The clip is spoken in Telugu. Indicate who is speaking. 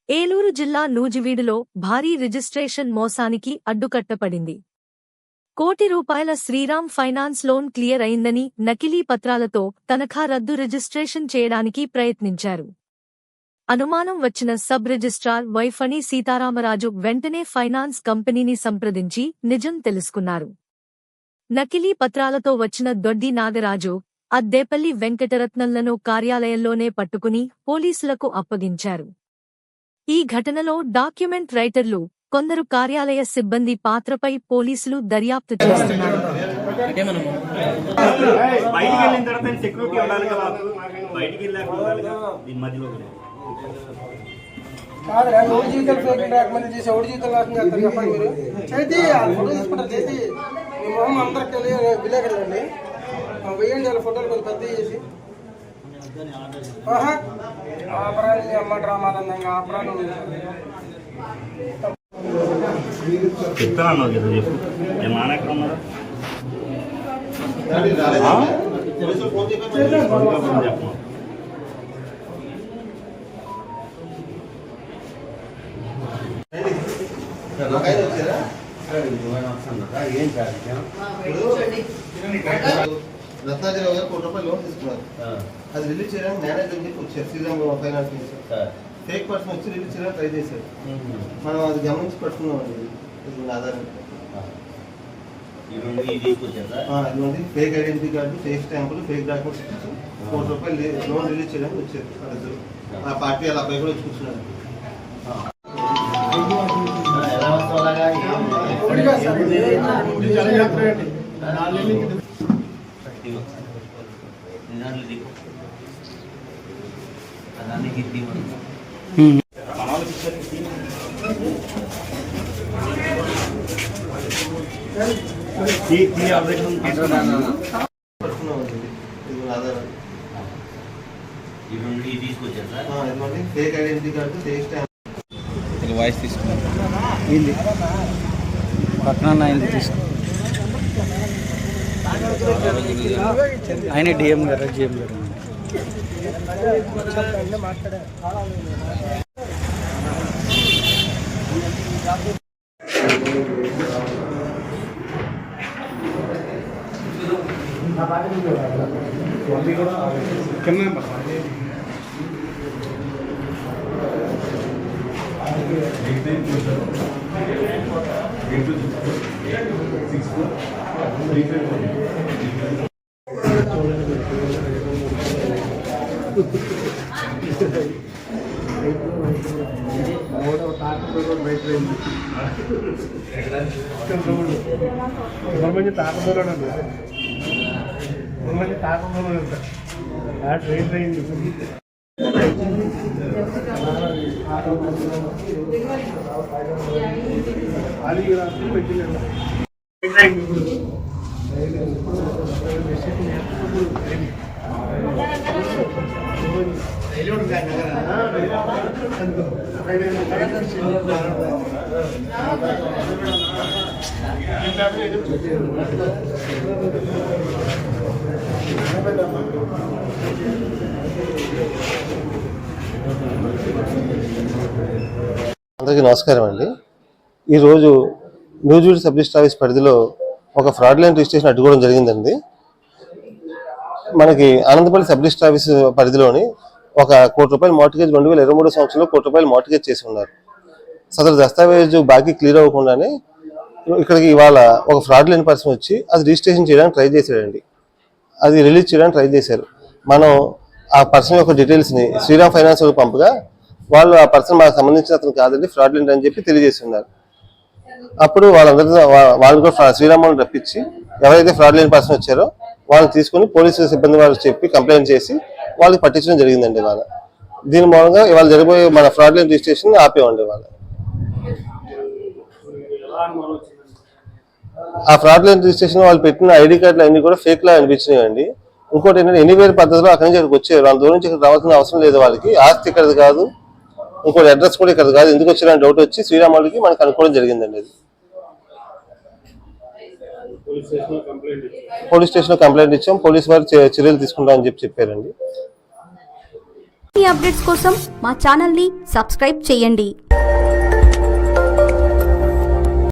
Speaker 1: ఏలూరు జిల్లా నూజివీడులో భారీ రిజిస్ట్రేషన్ మోసానికి అడ్డుకట్టపడింది. ₹1,00,00,000 శ్రీరామ్ ఫైనాన్స్ లోన్ క్లియర్ అయిందని నకిలీ పత్రాలతో తనఖా రద్దు రిజిస్ట్రేషన్ చేయడానికి ప్రయత్నించారు. అనుమానం వచ్చిన సబ్ రిజిస్ట్రార్ వైఫణి సీతారామరాజు వెంటనే ఫైనాన్స్ కంపెనీని సంప్రదించి నిజం తెలుసుకున్నారు. నకిలీ పత్రాలతో వచ్చిన దొడ్డి నాగరాజు, అద్దేపల్లి వెంకటరత్నంలను కార్యాలయంలోనే పట్టుకుని పోలీసులకు అప్పగించారు. ఈ ఘటనలో డాక్యుమెంట్ రైటర్లు, కొందరు కార్యాలయ సిబ్బంది పాత్రపై పోలీసులు దర్యాప్తు చేస్తున్నారు.
Speaker 2: చెప్తాను కదా చెప్పు ఏమన్నా ఎక్కడ ఉన్నారా చెప్పు.
Speaker 3: రత్నాగిరి గారు ₹1,00,00,000 లోన్ తీసుకున్నారు. అది రిలీజ్ చేయడానికి మేనేజర్ చెప్పి వచ్చారు. శ్రీరామ్ ఫైనాన్స్ నుంచి ఫేక్ పర్సన్ వచ్చి రిలీజ్ చేయడానికి ట్రై చేశారు. మనం అది గమనించి పట్టుకున్నామండి. ఆధారం ఇదిగోండి ఫేక్ ఐడెంటిటీ కార్డు, ఫేక్ స్టాంపులు, ఫేక్ డాక్యుమెంట్స్ ₹1,00,00,000 లోన్ రిలీజ్ చేయడానికి వచ్చారు. వాళ్ళిద్దరు ఆ పార్టీ వాళ్ళ అబ్బాయి కూడా వచ్చి కూర్చున్నారు. Fake identity card, fake stamp
Speaker 4: voice తీసుకున్నాను పక్కన ఆయన డిఎం గారు జిఎం గారు
Speaker 3: అందరికీ నమస్కారం అండి. ఈరోజు నూజివీడు సబ్ రిజిస్టర్ ఆఫీస్ పరిధిలో ఒక ఫ్రాడ్లైన్ రిజిస్ట్రేషన్ అడ్డుకోవడం జరిగిందండి. మనకి ఆనందపల్లి సబ్ రిజిస్టర్ ఆఫీస్ పరిధిలోని ఒక ₹1,00,00,000 మార్టిగేజ్ 2023 సంవత్సరంలో ₹1,00,00,000 మార్టిగేజ్ చేసి ఉన్నారు. సదరు దస్తావేజు బాకీ క్లియర్ అవ్వకుండానే ఇక్కడికి ఇవాళ ఒక ఫ్రాడ్లైన్ పర్సన్ వచ్చి అది రిజిస్ట్రేషన్ చేయడానికి ట్రై చేశాడండి. అది రిలీజ్ చేయడానికి ట్రై చేశారు. మనం ఆ పర్సన్ యొక్క డీటెయిల్స్ని శ్రీరామ్ ఫైనాన్స్ వాళ్ళకి పంపగా వాళ్ళు ఆ పర్సన్ మాకు సంబంధించిన అతను కాదండి, ఫ్రాడ్లెంట్ అని చెప్పి తెలియజేస్తున్నారు. అప్పుడు వాళ్ళు కూడా శ్రీరామ్ వాళ్ళని రప్పించి ఎవరైతే ఫ్రాడ్లెంట్ పర్సన్ వచ్చారో వాళ్ళని తీసుకుని పోలీసు సిబ్బంది వాళ్ళు చెప్పి కంప్లైంట్ చేసి వాళ్ళకి పట్టించడం జరిగిందండి. ఇవాళ దీని మూలంగా ఇవాళ జరిగిపోయే మన ఫ్రాడ్లెంట్ రిజిస్ట్రేషన్ ఆపేవండి. ఇవాళ ఆ ఫ్రాడ్లెంట్ రిజిస్ట్రేషన్ వాళ్ళు పెట్టిన ఐడి కార్డులు అన్ని కూడా ఫేక్ లా అనిపించినాయండి. ఇంకోటి ఏంటంటే ఎనీవేర్ పద్ధతిలో అక్కడి నుంచి ఇక్కడికి వచ్చారు. అంత దూరం నుంచి ఇక్కడ రావాల్సిన అవసరం లేదు. వాళ్ళకి ఆస్తి ఇక్కడది కాదు, ఇంకోటి అడ్రస్ కూడా ఇక్కడ కాదు, ఎందుకు వచ్చారని డౌట్ వచ్చి శ్రీరామ్ వాళ్ళకి మనకు అనుకోవడం జరిగిందండి. అది పోలీస్ స్టేషన్ లో కంప్లైంట్ ఇచ్చాం. పోలీసు వారు చర్యలు తీసుకుంటామని చెప్పారండి.
Speaker 5: ఈ అప్డేట్స్ కోసం మా ఛానల్ని సబ్స్క్రైబ్ చేయండి.